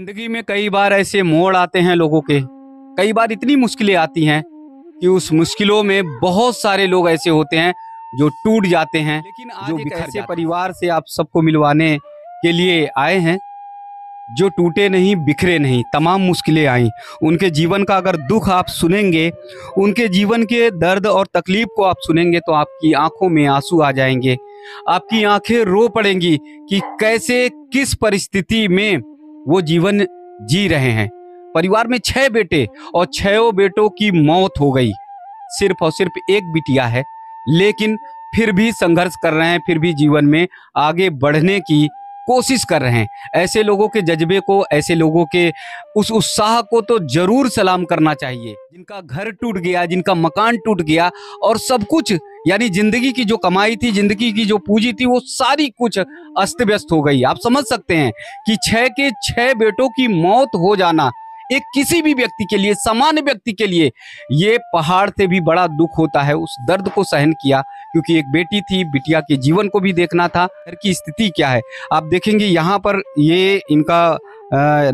जिंदगी में कई बार ऐसे मोड़ आते हैं लोगों के। कई बार इतनी मुश्किलें आती हैं कि उस मुश्किलों में बहुत सारे लोग ऐसे होते हैं जो टूट जाते हैं। लेकिन आज जो एक बिखर ऐसे जाते परिवार से आप सबको मिलवाने के लिए आए हैं जो टूटे नहीं, बिखरे नहीं। तमाम मुश्किलें आई, उनके जीवन का अगर दुख आप सुनेंगे, उनके जीवन के दर्द और तकलीफ को आप सुनेंगे तो आपकी आंखों में आंसू आ जाएंगे। आपकी आंखें रो पड़ेंगी कि कैसे, किस परिस्थिति में वो जीवन जी रहे हैं। परिवार में 6 बेटे और 6 बेटों की मौत हो गई। सिर्फ और सिर्फ एक बिटिया है, लेकिन फिर भी संघर्ष कर रहे हैं, फिर भी जीवन में आगे बढ़ने की कोशिश कर रहे हैं। ऐसे लोगों के जज्बे को, ऐसे लोगों के उस उत्साह को तो जरूर सलाम करना चाहिए। जिनका घर टूट गया, जिनका मकान टूट गया और सब कुछ, यानी जिंदगी की जो कमाई थी, जिंदगी की जो पूंजी थी, वो सारी कुछ अस्त व्यस्त हो गई। आप समझ सकते हैं कि 6 के 6 बेटों की मौत हो जाना एक किसी भी व्यक्ति के लिए, सामान्य व्यक्ति के लिए, ये पहाड़ से भी बड़ा दुख होता है। उस दर्द को सहन किया क्योंकि एक बेटी थी, बिटिया के जीवन को भी देखना था। घर की स्थिति क्या है आप देखेंगे। यहाँ पर ये इनका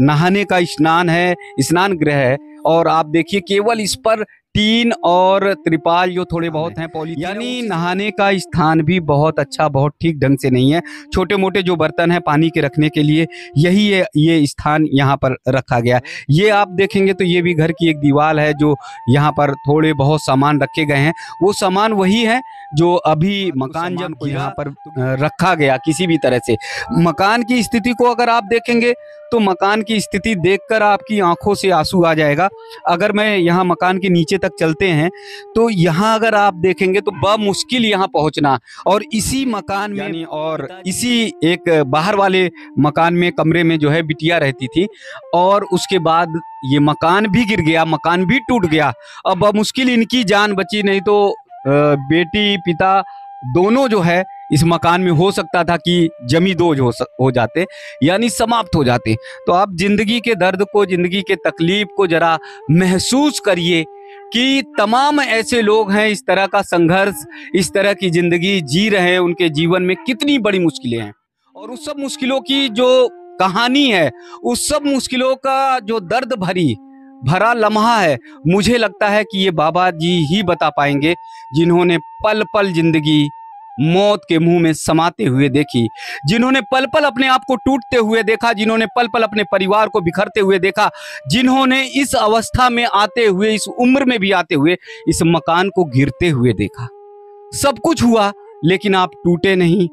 नहाने का स्नान है, स्नान गृह है, और आप देखिए केवल इस पर टीन और त्रिपाल जो थोड़े बहुत हैं, पॉलीथीन, यानी नहाने का स्थान भी बहुत अच्छा, बहुत ठीक ढंग से नहीं है। छोटे मोटे जो बर्तन हैं पानी के रखने के लिए, यही है ये स्थान यहाँ पर रखा गया है। ये आप देखेंगे तो ये भी घर की एक दीवार है जो यहाँ पर थोड़े बहुत सामान रखे गए हैं। वो सामान वही है जो अभी मकान जब को यहाँ पर रखा गया। किसी भी तरह से मकान की स्थिति को अगर आप देखेंगे तो मकान की स्थिति देखकर आपकी आंखों से आंसू आ जाएगा। अगर मैं यहाँ मकान के नीचे तक चलते हैं तो यहाँ अगर आप देखेंगे तो बड़ा मुश्किल यहाँ पहुँचना। और इसी मकान में और इसी एक बाहर वाले मकान में, कमरे में जो है बिटिया रहती थी, और उसके बाद ये मकान भी गिर गया, मकान भी टूट गया। अब मुश्किल इनकी जान बची, नहीं तो बेटी पिता दोनों जो है इस मकान में हो सकता था कि जमींदोज हो जाते, यानी समाप्त हो जाते। तो आप जिंदगी के दर्द को, जिंदगी के तकलीफ को जरा महसूस करिए कि तमाम ऐसे लोग हैं, इस तरह का संघर्ष, इस तरह की जिंदगी जी रहे हैं। उनके जीवन में कितनी बड़ी मुश्किलें हैं, और उस सब मुश्किलों की जो कहानी है, उस सब मुश्किलों का जो दर्द भरा लम्हा है, मुझे लगता है कि ये बाबा जी ही बता पाएंगे, जिन्होंने पल पल जिंदगी मौत के मुंह में समाते हुए देखी, जिन्होंने पल पल अपने आप को टूटते हुए देखा, जिन्होंने पल पल अपने परिवार को बिखरते हुए देखा, जिन्होंने इस अवस्था में आते हुए, इस उम्र में भी आते हुए इस मकान को गिरते हुए देखा। सब कुछ हुआ, लेकिन आप टूटे नहीं,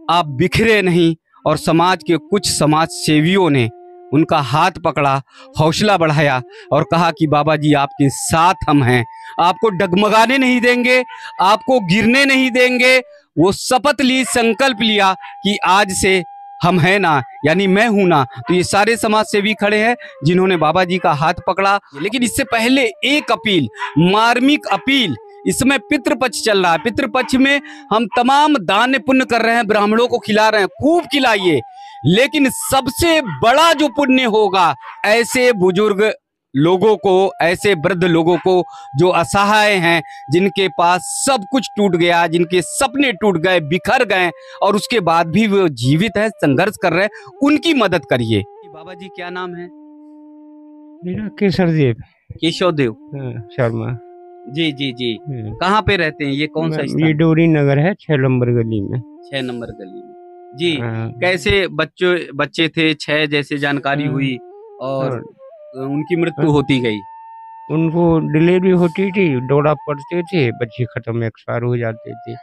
आप बिखरे नहीं। और समाज के कुछ समाज सेवियों ने उनका हाथ पकड़ा, हौसला बढ़ाया और कहा कि बाबा जी आपके साथ हम हैं, आपको डगमगाने नहीं देंगे, आपको गिरने नहीं देंगे। वो शपथ ली, संकल्प लिया कि आज से हम हैं ना, यानी मैं हूं ना। तो ये सारे समाज सेवी खड़े हैं जिन्होंने बाबा जी का हाथ पकड़ा। लेकिन इससे पहले एक अपील, मार्मिक अपील। इसमें पितृपक्ष चल रहा है। पितृपक्ष में हम तमाम दान पुण्य कर रहे हैं, ब्राह्मणों को खिला रहे हैं, खूब खिलाइए। लेकिन सबसे बड़ा जो पुण्य होगा, ऐसे बुजुर्ग लोगों को, ऐसे वृद्ध लोगों को जो असहाय हैं, जिनके पास सब कुछ टूट गया, जिनके सपने टूट गए, बिखर गए, और उसके बाद भी वो जीवित है, संघर्ष कर रहे हैं, उनकी मदद करिए। बाबा जी क्या नाम है? मेरा केशव देव शर्मा। जी जी जी। कहाँ पे रहते हैं? ये कौन सा स्थान? ये डोरी नगर है, 6 नंबर गली में। 6 नंबर गली में जी। कैसे बच्चे थे 6 जैसे जानकारी हुई, और उनकी मृत्यु होती गई? उनको डिलीवरी होती थी, दौरा पड़ते थे, बच्चे खत्म एक्सपायर हो जाते थे।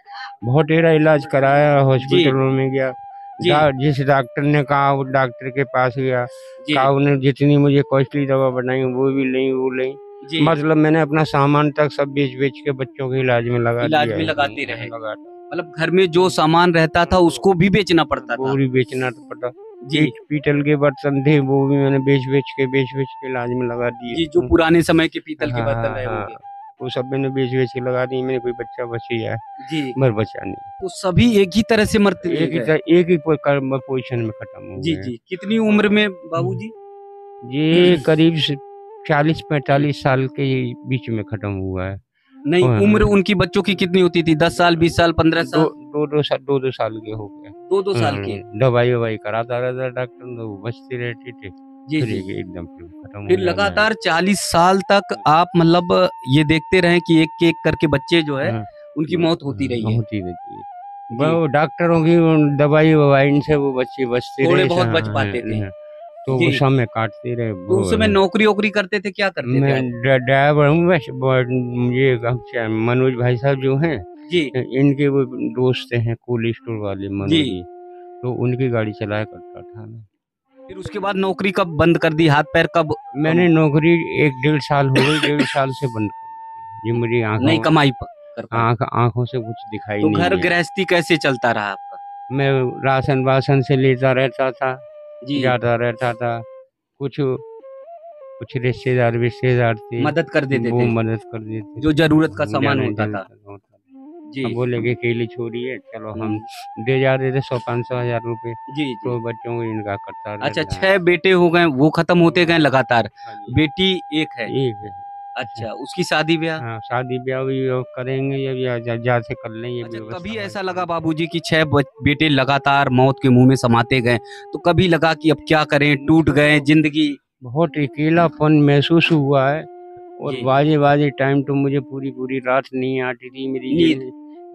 बहुत ढेरा इलाज कराया, हॉस्पिटलों में गया। जिस डॉक्टर ने कहा वो डॉक्टर के पास गया, कहा उन्हें जितनी मुझे कॉस्टली दवा बनाई वो भी नहीं, वो नहीं। मतलब मैंने अपना सामान तक सब बेच के बच्चों के इलाज में लगाते रहे। मतलब घर में जो सामान रहता था उसको भी बेचना पड़ता था? वो भी बेचना पड़ता जी। पीतल के बर्तन थे, वो भी मैंने बेच के इलाज में लगा दिए जी। जो पुराने समय के पीतल के बर्तन रहे होंगे, वो सब मैंने बेच के लगा दिए। मैंने कोई बच्चा बची है जी, मर बचा नहीं। तो सभी एक ही तरह से मरते, एक ही पोजीशन में खत्म हो जी जी। कितनी उम्र में बाबूजी? ये करीब 40-45 साल के बीच में खत्म हुआ है। नहीं, उम्र उनकी बच्चों की कितनी होती थी? 10 साल, 20 साल, 15 साल? 2 साल के हो गए। 2 साल के। दवाई कराता रहता डॉक्टर, तो वो बचते रहते थे। जी फिर जी। एकदम फिर खत्म फिर हो जाता है। लगातार 40 साल तक आप मतलब ये देखते रहे कि एक-एक करके बच्चे जो है हाँ, उनकी मौत होती रही है। होती रहती है। जी, वो डॉक्टरों की दवाई-ववाई इनसे वो बच्चे बचते थोड़े रहे बहुत बच पाते थे। हाँ, तो वो जी, समय काटते रहे तो उस समय वो। नौकरी-वोकरी करते थे, क्या करते थे मैं आप? ड्राइवर हूँ वैसे ये क्या मनोज भाई साहब जो हैं, जी, इनके वो दोस्त हैं कोल्ड स्टोर वाले जी। मनोज जी, तो उनकी गाड़ी चलाया करता था मैं। फिर उसके बाद नौकरी कब बंद कर दी? हाथ-पैर कब मैंने नौकरी 1 डेढ़ साल हो गई, डेढ़ साल से बंद कर दी। ये मेरी नहीं कमाई कर पाए? आँखों से कुछ दिखाई तो नहीं घर दिया। गृहस्थी कैसे चलता रहा आपका? मैं राशन-वाशन से लेता रहता था, जी, जाता रहता था। कुछ कुछ रिश्तेदार थे, मदद कर देते वो थे, मदद कर देते जो थे। ज़रूरत का सामान जाने होता जाने था। का होता था। जी। अब बोले कि अकेली छोरी है, चलो हम हुँ। दे जाते थे 100-500 हज़ार रुपए, जी, जी। तो बच्चों को इनका करता अच्छा रहता है। 6 बेटे हो गए, वो खत्म होते गए लगातार। हाँ जी, बेटी 1 है। एक है। अच्छा, अच्छा, उसकी शादी-ब्याह? हाँ, शादी-ब्याह भी वो करेंगे या जा से कर लें ये अच्छा, व्यवस्था कभी हमारी ऐसा चल लगा रही बाबूजी कि 6 बेटे लगातार मौत के मुँह में समाते गए, तो कभी लगा कि अब क्या करें, टूट गए ज़िंदगी? बहुत अकेलापन महसूस हुआ है और जी, बाजे-बाजे टाइम तो मुझे पूरी-पूरी रात नींद आती थी। मेरी नींद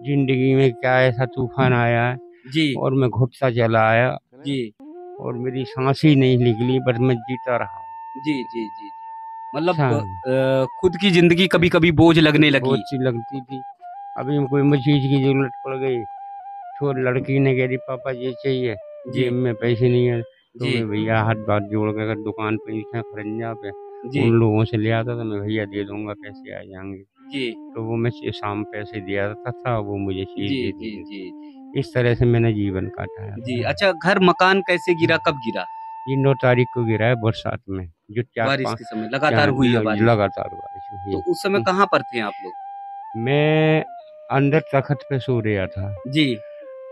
ज़िंदगी में क्या ऐसा तूफ़ान आया है जी, और मैं घुटता चला आया जी, और मेरी साँस ही नहीं निकली, बस मैं जीता रहा हूँ। जी, जी, जी, जी। मतलब हाँ, खुद की ज़िंदगी कभी-कभी बोझ लगने लगी। बहुत-सी लगती थी। अभी कोई मुझे चीज़ की ज़रूरत पड़ गई, तो लड़की ने कह दी पापा ये चाहिए, जी, जेब में पैसे नहीं है, तो जी, मैं भैया हाथ-पाथ जोड़ के अगर दुकान पे था खरंजा पे, जी, उन लोगों से ले आता था मैं भैया दे दूँगा पैसे आ जाएँगे। जी, तो वो मैं शाम पैसे दिया करता था, वो मुझे चीज़ जी, दे जी, देते जी, थे। जी। इस तरह से मैंने जीवन काटा जी, है। अच्छा घर मकान कैसे गिरा, कब गिरा? ये 9 तारीख को गिरा है बरसात में, जो बारिश 4-5 के समय लगातार हुई है बारिश। लगातार बारिश हुई तो है। उस समय कहाँ पर थे आप लोग? मैं अंदर तख़्त पे सो रहा था, जी,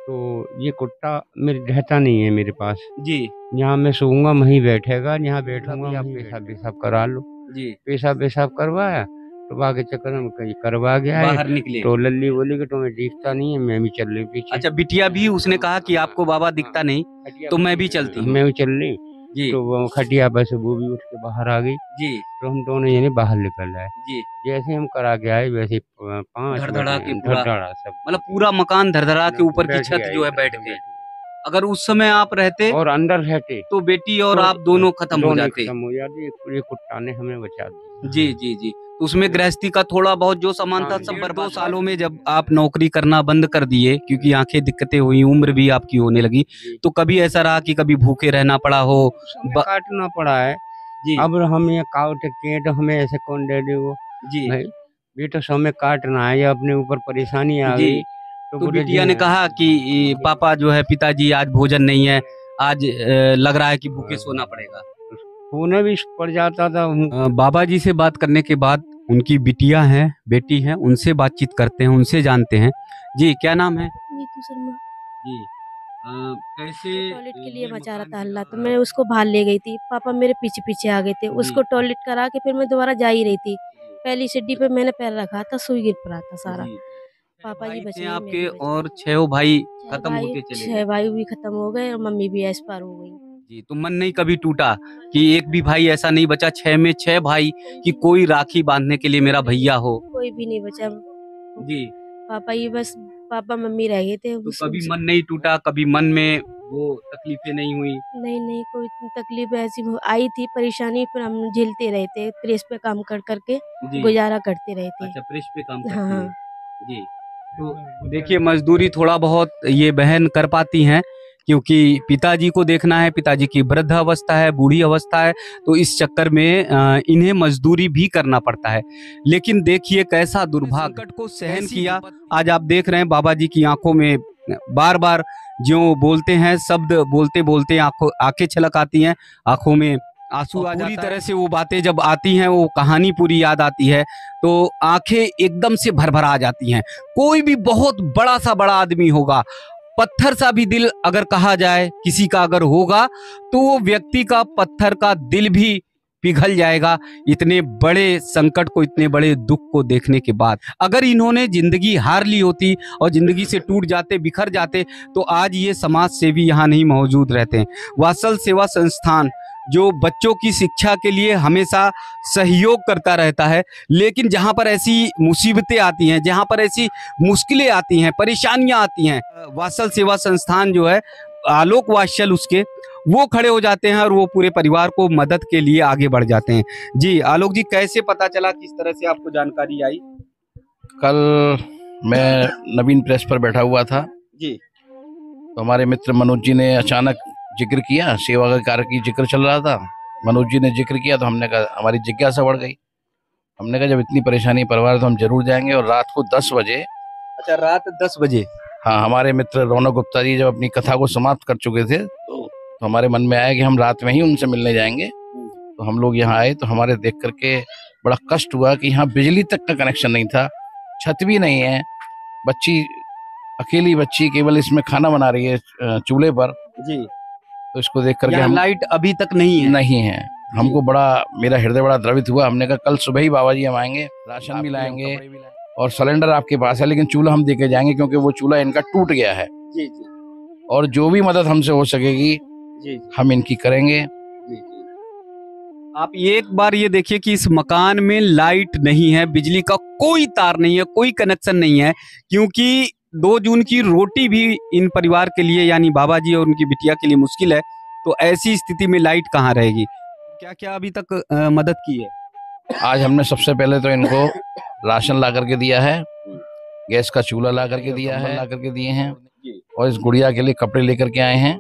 तो ये कुत्ता रहता नहीं है मेरे पास। जी, जहाँ मैं सोऊँगा वहीं बैठेगा, जहाँ बैठूँगा आप पेशाब-वेशाब करा लो। जी। पेशाब-वेशाब करवाया, तो भागे चक्कर में कहीं करवा के आए, बाहर निकले। तो लल्ली बोली कि तुम्हें दिखता नहीं है, मैं भी चल रही पीछे। अच्छा बिटिया भी उसने कहा कि आपको बाबा दिखता नहीं, खटिया तो पे मैं सो भी रहे चलती हैं, हूँ। मैं भी चल रही, जी, तो वो खटिया पे से वो भी उठ के बाहर आ गई, जी, तो हम दोनों जने बाहर निकल आए। जी। जैसे हम करा के आए वैसे 5 धड़-धड़ा के बजे पूरा धड़-धड़ा सब मतलब पूरा मकान धड़धड़ा के ऊपर की बैठ छत गया जो है बैठ एकदम गई। बैठ गया। अगर उस समय आप रहते, और अंदर रहते तो बेटी और तो आप दोनों खत्म हो दोनों ही जाते। खत्म हो जाते, ये कुत्ता ने हमें बचा जी, दिया। जी, जी। तो उसमें गृहस्थी का थोड़ा बहुत जो सामान था हाँ, सब डेढ़ बर्बाद 2 सालों में जब आप नौकरी करना बंद कर दिए क्योंकि आँखें दिक्कतें हुई, उम्र भी आपकी होने लगी, जी। तो कभी ऐसा रहा कि कभी भूखे रहना पड़ा हो? समय ब काटना पड़ा है। जी, अब हम ये काट के तो हमें ऐसे कौन दे दे वो? जी, भाई, ये तो समय काटना है या अपने ऊपर परेशानी आ जी। गई तो तो बोले बिटिया ने कहा कि पापा जो है पिताजी आज भोजन नहीं है, आज लग रहा है कि भूखे सोना पड़ेगा। सोना भी पड़ जाता था। बाबा जी से बात करने के बाद उनकी बिटिया हैं, बेटी हैं, उनसे बातचीत करते हैं, उनसे जानते हैं। जी, क्या नाम है? नीतू शर्मा। जी। कैसे वो टॉयलेट के लिए ये मचा रहा मकान था गिरा? हल्ला, तो मैं उसको बाहर ले गई थी। पापा मेरे पीछे-पीछे आ गए थे। जी, उसको टॉयलेट करा के फिर मैं दोबारा जा ही रही थी। जी, पहली सीढ़ी पे मैंने पैर रखा था, सुई गिर पड़ा था सारा। जी। 6 पापा जी भाई बच थे गए, मैं आपके भी बच और गई। 6 भाई 6 खत्म भाई होते चले 6 गए। भाई भी खत्म हो गए और मम्मी भी एक्सपायर हो गई। जी, तो मन नहीं कभी टूटा कि एक भी भाई ऐसा नहीं बचा 6 में 6 भाई कोई कि भी कोई राखी बाँधने के लिए मेरा भैया हो? कोई भी नहीं बचा। जी, पापा ही बस पापा मम्मी रह गए थे। तो उस कभी मन नहीं टूटा, कभी मन में वो तकलीफें नहीं हुई? नहीं, कोई तकलीफ ऐसी आई थी, परेशानी पर हम झेलते रहे थे। प्रेस पे काम कर के जी। गुज़ारा करते रहे थे। अच्छा प्रेस पे काम हाँ, करती हाँ। हैं। जी। तो देखिए मज़दूरी थोड़ा बहुत ये बहन कर पाती हैं क्योंकि पिताजी को देखना है, पिताजी की वृद्ध अवस्था है, बूढ़ी अवस्था है, तो इस चक्कर में इन्हें मज़दूरी भी करना पड़ता है। लेकिन देखिए कैसा दुर्भाग्य संकट को सहन किया। आज आप देख रहे हैं बाबा जी की आँखों में बार-बार ज्यों बोलते हैं शब्द बोलते-बोलते आँखें छलक आती हैं, आँखों में आंसू आ जाता है। पूरी तरह से वो बातें जब आती हैं, वो कहानी पूरी याद आती है, तो आँखें एकदम से भर-भरा जाती हैं। कोई भी बहुत बड़ा-सा बड़ा आदमी होगा, पत्थर सा भी दिल अगर कहा जाए किसी का अगर होगा, तो वो व्यक्ति का पत्थर का दिल भी पिघल जाएगा, इतने बड़े संकट को, इतने बड़े दुःख को देखने के बाद। अगर इन्होंने ज़िंदगी हार ली होती और ज़िंदगी से टूट जाते, बिखर जाते, तो आज ये समाज सेवी यहाँ नहीं मौजूद रहते। वात्सल सेवा संस्थान जो बच्चों की शिक्षा के लिए हमेशा सहयोग करता रहता है, लेकिन जहाँ पर ऐसी मुसीबतें आती हैं, जहाँ पर ऐसी मुश्किलें आती हैं, परेशानियाँ आती हैं, वात्सल सेवा संस्थान जो है, आलोक वात्सल उसके, वो खड़े हो जाते हैं और वो पूरे परिवार को मदद के लिए आगे बढ़ जाते हैं। जी आलोक जी, कैसे पता चला, किस तरह से आपको जानकारी आई? कल मैं नवीन प्रेस पर बैठा हुआ था जी तो हमारे मित्र मनोज जी ने अचानक जिक्र किया, सेवा के कार्य की जिक्र चल रहा था, मनोज जी ने जिक्र किया तो हमने कहा, हमारी जिज्ञासा बढ़ गई। हमने कहा जब इतनी परेशानी परिवार तो हम जरूर जाएंगे। और रात को 10 बजे, अच्छा, रात 10 बजे, हाँ, हमारे मित्र रौनक गुप्ता जी जब अपनी कथा को समाप्त कर चुके थे तो हमारे मन में आया कि हम रात में ही उनसे मिलने जाएंगे। तो हम लोग यहाँ आए तो हमारे देख करके बड़ा कष्ट हुआ कि यहाँ बिजली तक का कनेक्शन नहीं था, छत भी नहीं है, बच्ची, अकेली बच्ची केवल इसमें खाना बना रही है चूल्हे पर। जी, तो इसको देख करके हम, लाइट अभी तक नहीं है। हमको बड़ा, मेरा हृदय बड़ा द्रवित हुआ। हमने कहा कल सुबह ही बाबा जी हम आएंगे, राशन भी लाएंगे और सिलेंडर आपके पास है, लेकिन चूल्हा हम देके जाएंगे क्योंकि वो चूल्हा इनका टूट गया है। जी जी और जो भी मदद हमसे हो सकेगी जी हम इनकी करेंगे। जी। आप एक बार ये देखिए कि इस मकान में लाइट नहीं है, बिजली का कोई तार नहीं है, कोई कनेक्शन नहीं है, क्योंकि 2 जून की रोटी भी इन परिवार के लिए, यानी बाबा जी और उनकी बिटिया के लिए मुश्किल है। तो ऐसी स्थिति में लाइट कहाँ रहेगी? क्या क्या अभी तक मदद की है? आज हमने सबसे पहले तो इनको राशन ला करके दिया है, गैस का चूल्हा ला करके दिया है, ला करके दिए हैं, और इस गुड़िया के लिए कपड़े लेकर के आए हैं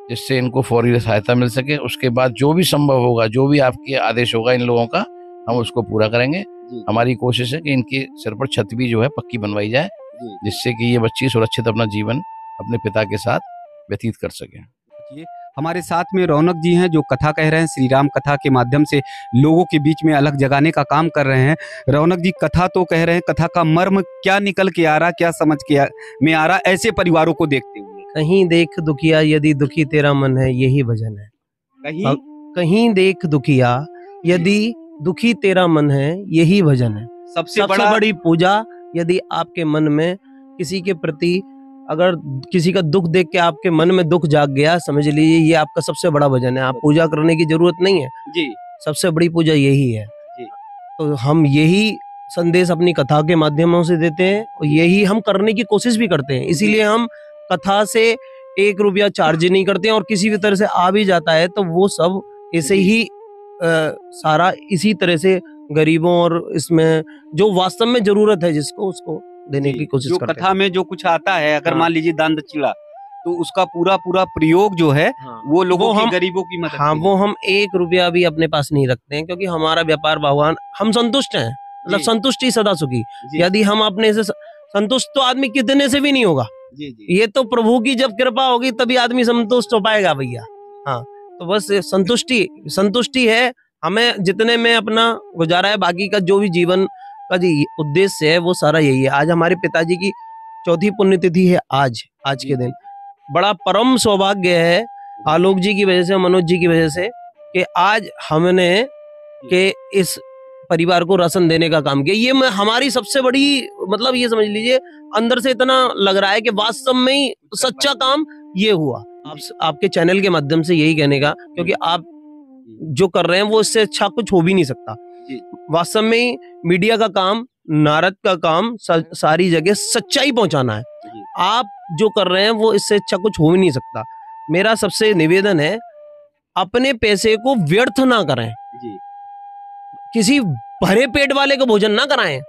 जिससे इनको फौरी सहायता मिल सके। उसके बाद जो भी संभव होगा, जो भी आपके आदेश होगा इन लोगों का, हम उसको पूरा करेंगे। हमारी कोशिश है कि इनके सिर पर छत भी जो है पक्की बनवाई जाए, जिससे कि ये बच्ची सुरक्षित अपना जीवन अपने पिता के साथ व्यतीत कर सके। हमारे साथ में रौनक जी हैं जो कथा कह रहे हैं, श्री राम कथा के माध्यम से लोगों के बीच में अलग जगाने का काम कर रहे हैं। रौनक जी कथा तो कह रहे हैं, कथा का मर्म क्या निकल के आ रहा, क्या समझ के में आ रहा ऐसे परिवारों को देखते हुए? कहीं देख दुखिया यदि दुखी तेरा मन है, यही भजन है। कहीं देख दुखिया यदि दुखी तेरा मन है, यही भजन है। सबसे बड़ी पूजा यदि आपके मन में किसी के प्रति, अगर किसी का दुख देख के आपके मन में दुख जाग गया, समझ लीजिए ये आपका सबसे बड़ा भजन है। आप पूजा करने की जरूरत नहीं है जी, सबसे बड़ी पूजा यही है जी। तो हम यही संदेश अपनी कथा के माध्यमों से देते हैं और यही हम करने की कोशिश भी करते हैं। इसीलिए हम कथा से 1 रुपया चार्ज नहीं करते हैं, और किसी भी तरह से आ भी जाता है तो वो सब ऐसे ही सारा इसी तरह से गरीबों और इसमें जो वास्तव में जरूरत है जिसको, उसको देने की कोशिश करते हैं। कथा में जो कुछ आता है, अगर मान लीजिए दान दक्षिणा, तो उसका पूरा प्रयोग जो है वो लोगों की, गरीबों की मदद। हाँ, वो हम 1 रुपया भी अपने पास नहीं रखते हैं, क्योंकि हमारा व्यापार भगवान, हम संतुष्ट हैं, मतलब संतुष्टि सदा सुखी। यदि हम अपने से संतुष्ट, तो आदमी कितने से भी नहीं होगा जी जी। ये तो प्रभु की जब कृपा होगी तभी आदमी संतुष्ट हो पाएगा भैया। हाँ, तो बस संतुष्टि है हमें, जितने में अपना गुजारा है, बाकी का जो भी जीवन का जी उद्देश्य है वो सारा यही है। आज हमारे पिताजी की 4थी पुण्यतिथि है। आज के दिन बड़ा परम सौभाग्य है आलोक जी की वजह से, मनोज जी की वजह से, कि आज हमने के इस परिवार को राशन देने का काम किया। ये हमारी सबसे बड़ी, मतलब ये समझ लीजिए अंदर से इतना लग रहा है कि वास्तव में ही सच्चा काम ये हुआ। आपके चैनल के माध्यम से यही कहने का, क्योंकि आप जो कर रहे हैं वो इससे अच्छा कुछ हो भी नहीं सकता। वास्तव में मीडिया का काम, नारद का काम सारी जगह सच्चाई पहुंचाना है। आप जो कर रहे हैं वो इससे अच्छा कुछ हो ही नहीं सकता। मेरा सबसे निवेदन है, अपने पैसे को व्यर्थ ना करें जी। किसी भरे पेट वाले को भोजन ना कराएं,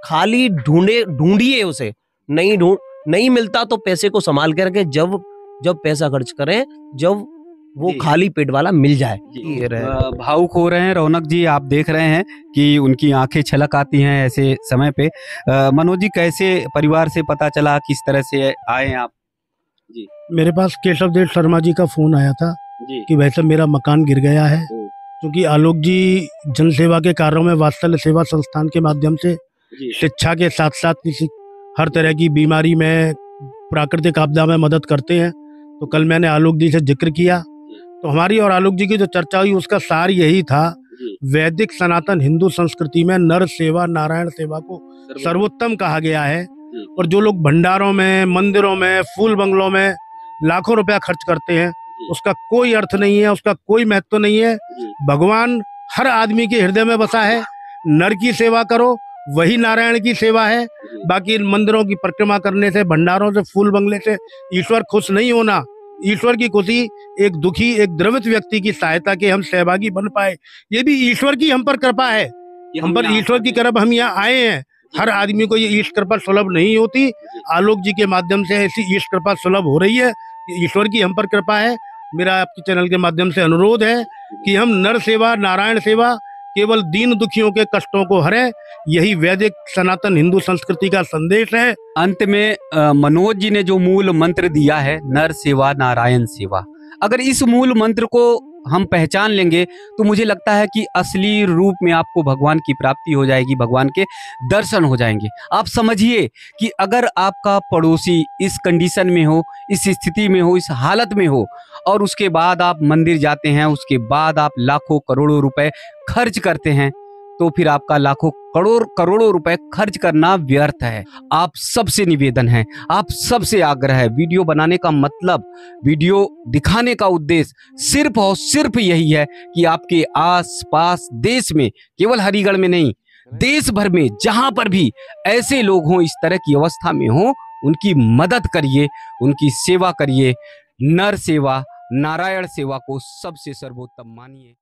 खाली ढूंढिए उसे। नहीं मिलता तो पैसे को संभाल के रखें, जब पैसा खर्च करें जब वो खाली पेट वाला मिल जाए। भावुक हो रहे हैं रौनक जी, आप देख रहे हैं कि उनकी आंखें छलक आती हैं ऐसे समय पे। मनोज जी, कैसे परिवार से पता चला, किस तरह से आए हैं आप? जी, मेरे पास केशव देव शर्मा जी का फोन आया था जी, कि वैसे मेरा मकान गिर गया है, क्योंकि आलोक जी जन सेवा के कार्यों में वात्सल्य सेवा संस्थान के माध्यम से शिक्षा के साथ साथ किसी हर तरह की बीमारी में, प्राकृतिक आपदा में मदद करते हैं। तो कल मैंने आलोक जी से जिक्र किया, तो हमारी और आलोक जी की जो चर्चा हुई उसका सार यही था, वैदिक सनातन हिंदू संस्कृति में नर सेवा नारायण सेवा को सर्वोत्तम कहा गया है। और जो लोग भंडारों में, मंदिरों में, फूल बंगलों में लाखों रुपया खर्च करते हैं, उसका कोई अर्थ नहीं है, उसका कोई महत्व नहीं है। भगवान हर आदमी के हृदय में बसा है। नर की सेवा करो, वही नारायण की सेवा है। बाकी इन मंदिरों की परिक्रमा करने से, भंडारों से, फूल बंगले से ईश्वर खुश नहीं होना। ईश्वर की खुशी एक दुखी, एक द्रवित व्यक्ति की सहायता के हम सहभागी बन पाए, ये भी ईश्वर की हम पर कृपा है। हम पर ईश्वर की कृपा, हम यहाँ आए हैं। हर आदमी को ये ईश्वर कृपा सुलभ नहीं होती। आलोक जी के माध्यम से ऐसी ईश्वर कृपा सुलभ हो रही है। ईश्वर की हम पर कृपा है। मेरा आपके चैनल के माध्यम से अनुरोध है कि हम नर सेवा, नारायण सेवा, केवल दीन दुखियों के कष्टों को हरे, यही वैदिक सनातन हिंदू संस्कृति का संदेश है। अंत में मनोज जी ने जो मूल मंत्र दिया है, नर सेवा नारायण सेवा, अगर इस मूल मंत्र को हम पहचान लेंगे तो मुझे लगता है कि असली रूप में आपको भगवान की प्राप्ति हो जाएगी, भगवान के दर्शन हो जाएंगे। आप समझिए कि अगर आपका पड़ोसी इस कंडीशन में हो, इस स्थिति में हो, इस हालत में हो, और उसके बाद आप मंदिर जाते हैं, उसके बाद आप लाखों करोड़ों रुपए खर्च करते हैं, तो फिर आपका लाखों करोड़ों रुपए खर्च करना व्यर्थ है। आप सबसे निवेदन है, आप सबसे आग्रह है, वीडियो बनाने का मतलब, वीडियो दिखाने का उद्देश्य सिर्फ और सिर्फ यही है कि आपके आसपास देश में, केवल हरिगढ़ में नहीं, देश भर में जहां पर भी ऐसे लोग हों, इस तरह की अवस्था में हों, उनकी मदद करिए, उनकी सेवा करिए। नर सेवा, नारायण सेवा को सबसे सर्वोत्तम मानिए।